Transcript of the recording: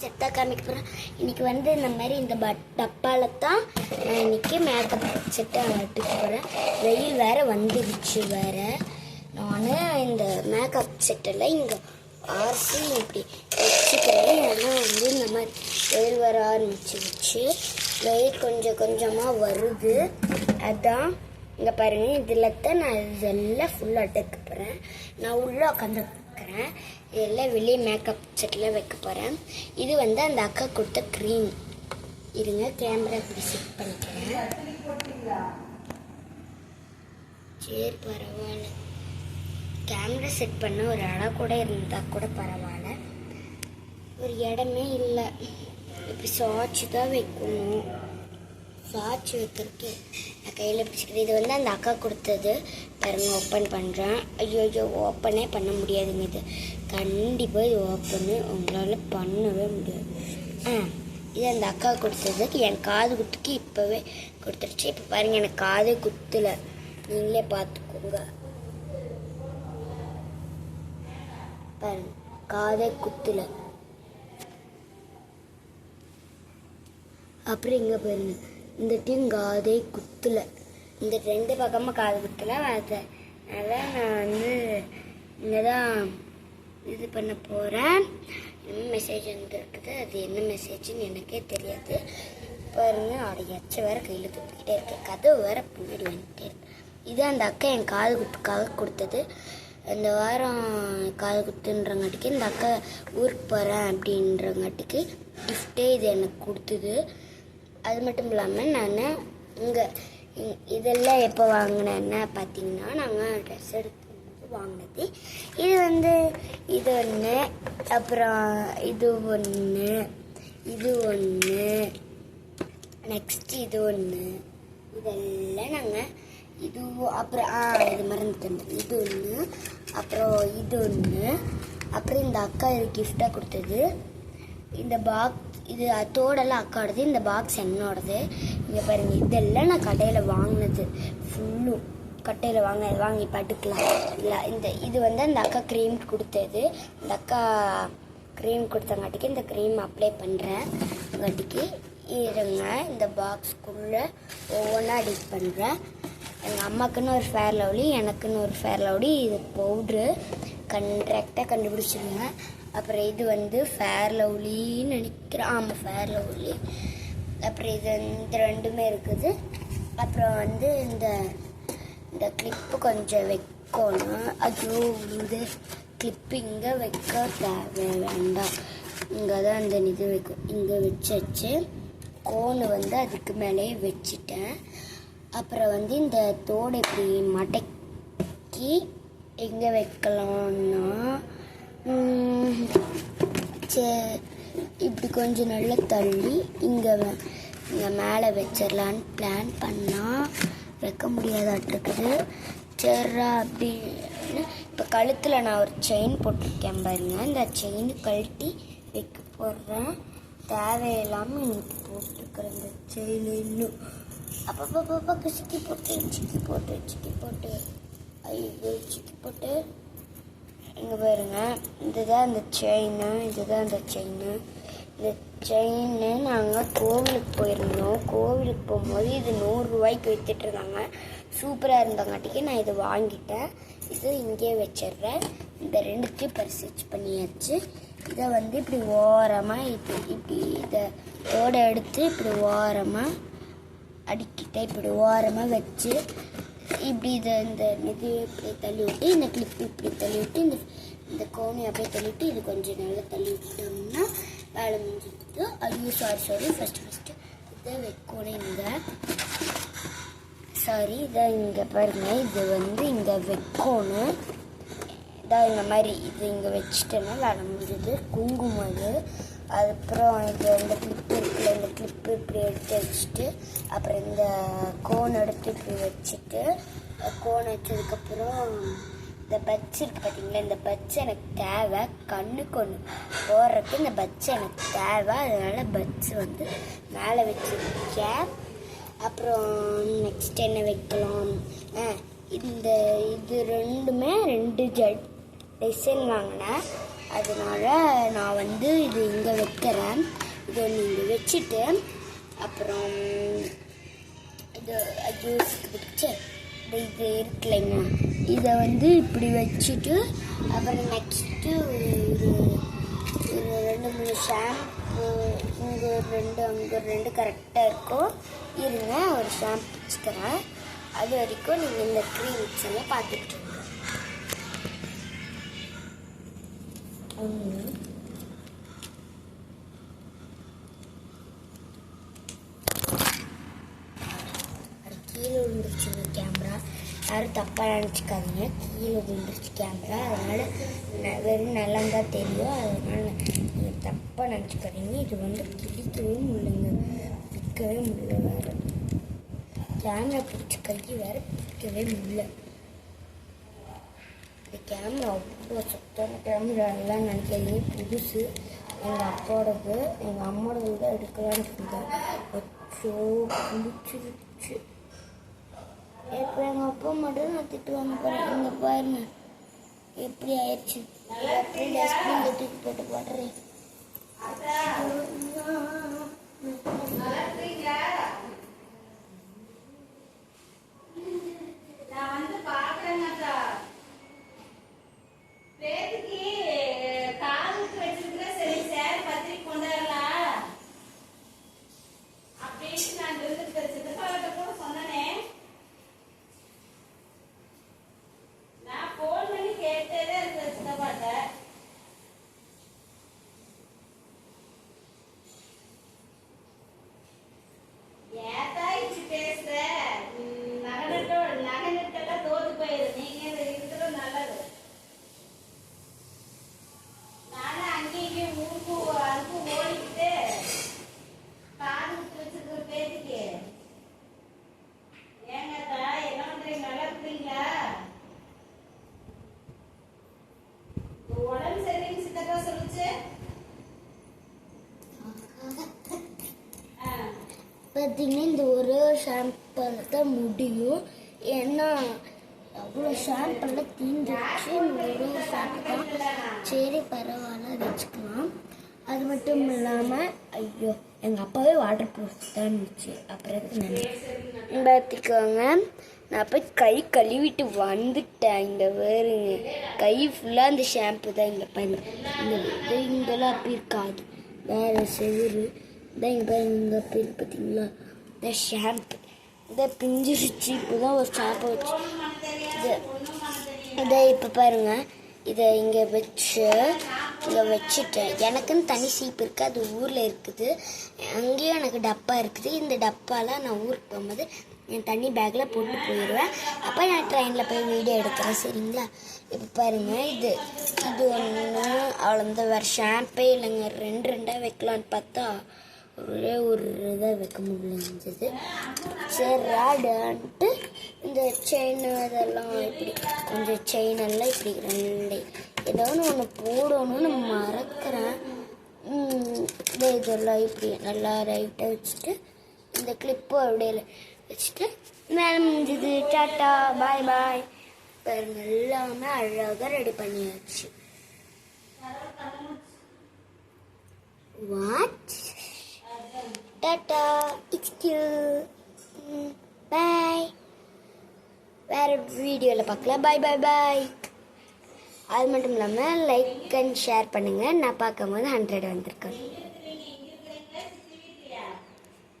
செட்டா காமிக்க போகிறேன். இன்றைக்கி வந்து இந்த மாதிரி இந்த டப்பாவில் தான் நான் இன்றைக்கி மேக்கப் செட்டை எடுக்க போகிறேன். வெயில் வேறு வந்துடுச்சு வேறு. நான் இந்த மேக்கப் செட்டில் இங்கே ஆர்சி இப்படி வச்சுக்கிறேன். ஏன்னா வந்து இந்த மாதிரி வெயில் வர ஆரம்பிச்சிருச்சு. வெயில் கொஞ்சம் கொஞ்சமாக வருது. அதான் இங்கே பாருங்கள், இதில் தான் நான் இதெல்லாம் ஃபுல்லாக எடுக்க போகிறேன். நான் உள்ளே உட்காந்து வைக்கிறேன். இதெல்லாம் வெளியே மேக்கப் செட்டில் வைக்க போகிறேன். இது வந்து அந்த அக்கா கொடுத்த க்ரீம். இருங்க, கேமரா இப்படி செட் பண்ணிக்கிறேன். சரி, பரவாயில்ல. கேமரா செட் பண்ண ஒரு இடம் கூட இருந்தால் கூட பரவாயில்ல. ஒரு இடமே இல்லை. இப்படி சாட்சி தான் வைக்கணும். சாட்சி வைக்கிறதுக்கு நான் கையில் பிடிச்சிக்கிறேன். இது வந்து அந்த அக்கா கொடுத்தது. பாருங்க, ஓப்பன் பண்ணுறேன். ஐயோ, ஓப்பனே பண்ண முடியாதுங்க. இது கண்டிப்பாக இது ஓப்பனு உங்களால் பண்ணவே முடியாது. இது அந்த அக்கா கொடுத்தது. என் காது குத்துக்கு இப்போவே கொடுத்துருச்சு. இப்போ பாருங்கள், எனக்கு காதே குத்தலை. நீங்களே பார்த்துக்கோங்க. பாருங்க, காதே குத்தலை. அப்புறம் இங்கே பாருங்க, இந்த டீம் காதே குத்தலை. இந்த ரெண்டு பக்கமாக காது குத்தலை. அதனால் நான் வந்து இங்கே தான் இது பண்ண போகிறேன். என்ன மெசேஜ் வந்துருக்குது, அது என்ன மெசேஜ்னு எனக்கே தெரியாது. பாருங்க, அவருடைய எச்ச வேறு கையில் தூக்கிக்கிட்டே இருக்கு. கதவு வேறு பின்னாடி வந்துட்டே இருக்கு. இது அந்த அக்கா என் காது குத்துக்காக கொடுத்தது. இந்த வாரம் காது குத்துன்றங்காட்டிக்கு இந்த அக்கா ஊருக்கு போகிறேன் அப்படின்றங்காட்டிக்கு கிஃப்டே இது எனக்கு கொடுத்தது. அது மட்டும் இல்லாமல் நான் இங்கே இதெல்லாம் எப்போ வாங்கினேன்னா பார்த்தீங்கன்னா, நாங்கள் ட்ரெஸ் எடுத்து வாங்கினது. இது வந்து இது ஒன்று, அப்புறம் இது ஒன்று, இது ஒன்று, நெக்ஸ்ட் இது ஒன்று. இதெல்லாம் நாங்கள் இது அப்புறம் இது மறந்துட்டேன். இது ஒன்று, அப்புறம் இது ஒன்று, அப்புறம் இந்த அக்கா இது கிஃப்டாக கொடுத்தது. இந்த பாக்ஸ் இது தோடெல்லாம் அக்காடுது. இந்த பாக்ஸ் என்னோடது. இங்கே பாருங்கள், இதெல்லாம் நான் கடையில் வாங்கினது. ஃபுல்லும் கட்டையில் வாங்கி படுக்கலாம் இல்லை. இது வந்து அந்த அக்கா க்ரீம் கொடுத்தது. இந்த அக்கா க்ரீம் கொடுத்தங்காட்டிக்கு இந்த க்ரீம் அப்ளை பண்ணுறேங்காட்டிக்கு இருங்க. இந்த பாக்ஸ்க்குள்ளே ஒவ்வொன்றா டிப் பண்ணுறேன். எங்கள் அம்மாக்குன்னு ஒரு ஃபேர் லவ்லி, எனக்குன்னு ஒரு ஃபேர் லவ்லி. இது பவுட்ரு கரெக்டாக கண்டுபிடிச்சிருங்க. அப்புறம் இது வந்து ஃபேர் லவ்லின்னு நினைக்கிறேன். ஆமாம், ஃபேர் லவ்லி. அப்புறம் இது இந்த ரெண்டுமே இருக்குது. அப்புறம் வந்து இந்த கிளிப்பு கொஞ்சம் வைக்கணும். ஐயோ, இது கிளிப்பு இங்கே வைக்க தேவை வேண்டாம். இங்கே தான் இந்த இது வைக்கும். இங்கே வச்சு கோனு வந்து அதுக்கு மேலேயே வச்சுட்டேன். அப்புறம் வந்து இந்த தோடு இப்படி மடக்கி எங்கே வைக்கலாம்னா, இப்படி கொஞ்சம் நல்லா தள்ளி இங்கே மேலே வச்சிடலான்னு பிளான் பண்ணால் வைக்க முடியாதாட்டிருக்குது. சரிடா அப்படின்னு இப்போ கழுத்தில் நான் ஒரு செயின் போட்டிருக்கேன் பாருங்க. இந்த செயின் கழட்டி வைக்க போடுறேன். தேவையில்லாமல் இன்னைக்கு போட்டுருக்குறேன் இந்த செயின். இன்னும் அப்பப்போ சிக்கி போட்டு ஐயோ சிக்கி போட்டு இங்கே பாருங்க. இதுதான் அந்த செயின். இதுதான் அந்த செயின். இந்த செயின்னு நாங்கள் கோவிலுக்கு போயிருந்தோம். கோவிலுக்கு போகும்போது இது 100 ரூபாய்க்கு விற்றுட்ருந்தாங்க. சூப்பராக இருந்தங்காட்டிக்கு நான் இதை வாங்கிட்டேன். இது இங்கே வச்சிடுறேன். இந்த ரெண்டுத்தையும் பரிசர்ச் பண்ணியாச்சு. இதை வந்து இப்படி ஓரமாக இப்படி இதை தோட எடுத்து இப்படி ஓரமாக அடிக்கிட்டே இப்படி ஓரமாக வச்சு இப்படி இந்த இது இப்படி தள்ளி விட்டு, இந்த கிளிப்பு இப்படி தள்ளி விட்டு, இந்த கோணி அப்படியே தள்ளி விட்டு, இது கொஞ்சம் நல்லா தள்ளி விட்டோம்னா வேலை முடிஞ்சிடுது. ஐயோ சாரி ஃபஸ்ட்டு இதை வைக்கணும். இதை இங்கே பாருங்கள். இது வந்து இங்கே வைக்கணும். இதான் இந்த மாதிரி இது இங்கே வச்சுட்டேன்னா வேலை முடிஞ்சது. குங்குமம் இது. அதுக்கப்புறம் இது இந்த கிளிப்பு இருக்குல்ல, இந்த கிளிப்பு இப்படி எடுத்து வச்சுட்டு, அப்புறம் இந்த கோன் எடுத்து இப்படி வச்சுட்டு, கோன் வச்சதுக்கப்புறம் இந்த பட்ஸ் இருக்குது பார்த்தீங்களா, இந்த பட்ஸ் எனக்கு தேவை. கண்ணுக்கு ஒன்று போடுறதுக்கு இந்த பட்ஸ் எனக்கு தேவை. அதனால் பட்ஸ் வந்து மேலே வச்சுருக்கேன். அப்புறம் நெக்ஸ்ட் என்ன வைக்கலாம், இது ரெண்டுமே 2 டிசைன் வாங்கினேன். அதனால நான் வந்து இது இங்கே வைக்கிறேன். இதை இங்கே வச்சுட்டு அப்புறம் இது வச்சு இது இருக்குல்லைங்க, இதை வந்து இப்படி வச்சுட்டு அப்புறம் நெக்ஸ்ட்டு ஒரு 2-3 ஷாம்பு இங்கே 2 அங்கே 2 கரெக்டாக இருக்கும். இருங்க ஒரு ஷாம்பு வச்சுக்கிறேன். அது வரைக்கும் நீங்கள் இந்த க்ரீம் மிக்ஸெல்லாம் பார்த்துட்டு கீழே விழுந்துருச்சுங்க கேமரா. யாரும் தப்பாக நினச்சிக்காதீங்க, கீழே விழுந்துருச்சு கேமரா. அதனால் வெறும் நிலந்தான் தெரியும். அதனால் நீங்கள் தப்பாக நினச்சிக்காதீங்க. இது வந்து பிடிக்கவே முடியலைங்க, பிடிக்கவே முடியல. வேறு கேமரா பிடிச்ச கை வேறு பிடிக்கவே முடியல. இந்த கேமரா அவ்வளோ சத்தான கேமரா எல்லாம் நினைக்கிறீங்க. புதுசு எங்கள் அப்பாவோடது, எங்கள் அம்மாவோடது தான் எடுக்கலான்னு இருந்தேன். அச்சோ பிடிச்சிருச்சு. இப்போ எங்கள் அப்பா மட்டும் நான் திட்டுவாங்க போகிறேன். இங்கே பாருங்க எப்படி ஆயிடுச்சு. எப்படி டஸ்ட்பின் தூக்கி போட்டு போடுறேன். பார்த்தீங்கன்னா இந்த ஒரு ஷாம்பில் தான் முடியும். ஏன்னா அவ்வளோ ஷாம்பெல்லாம் தீந்துருச்சு. ஒரு ஷாம்பு தான். சரி பரவாயில்ல வச்சுக்கலாம். அது மட்டும் இல்லாமல் ஐயோ எங்கள் அப்பாவே வாட்டர் ப்ரூஃப் தான் இருந்துச்சு. அப்புறம் பார்த்துக்கோங்க, நான் போய் கை கழுவிட்டு வந்துட்டேன். இங்கே வேறுங்க கை ஃபுல்லாக அந்த ஷாம்பு தான். இங்கே பாருங்க, இந்த இங்கெல்லாம் அப்படி இருக்காது, வேறு செவுரு தான். இங்கே பாருங்க, இங்கே அப்படி இருக்கு பார்த்தீங்களா, இந்த ஷாம்பு இதை பிஞ்சிருச்சு. இப்போ தான் ஒரு ஷாம்பை வச்சு இதை இப்போ பாருங்கள், இதை இங்கே வச்சுட்டேன். எனக்குன்னு தனி சீப்பு இருக்குது, அது ஊரில் இருக்குது. அங்கேயும் எனக்கு டப்பா இருக்குது. இந்த டப்பாலாம் நான் ஊருக்கு போகும்போது என் தண்ணி பேக்கில் போட்டு போயிடுவேன். அப்போ நான் ட்ரெயினில் போய் வீடியோ எடுக்கிறேன். சரிங்களா? இப்போ பாருங்கள், இது ஒன்று அவ்வளோ வேறு ஷாம்பே இல்லைங்க. 2 வைக்கலான்னு பார்த்தா ஒரே ஒரு இதாக வைக்க முடிஞ்சது. சரி ராடான்ட்டு இந்த செயின் அதெல்லாம் இப்படி கொஞ்சம் செயினெல்லாம் இப்படி 2 ஏதாவது ஒன்று போடணும்னு மறக்கிறேன். இதெல்லாம் இப்படி நல்லா ரைட்டாக வச்சுட்டு இந்த கிளிப்பு அப்படியே வச்சுட்டு மேலே முடிஞ்சது. டாட்டா பாய் பாய். பாருங்க எல்லாமே அழகாக ரெடி பண்ணியாச்சு. What tata it's bye. வேறு வீடியோவில் பார்க்கலாம். பாய் பாய் பாய். அது மட்டும் இல்லாமல் லைக் அண்ட் ஷேர் பண்ணுங்கள். நான் பார்க்கும்போது 100 வந்திருக்கேன்.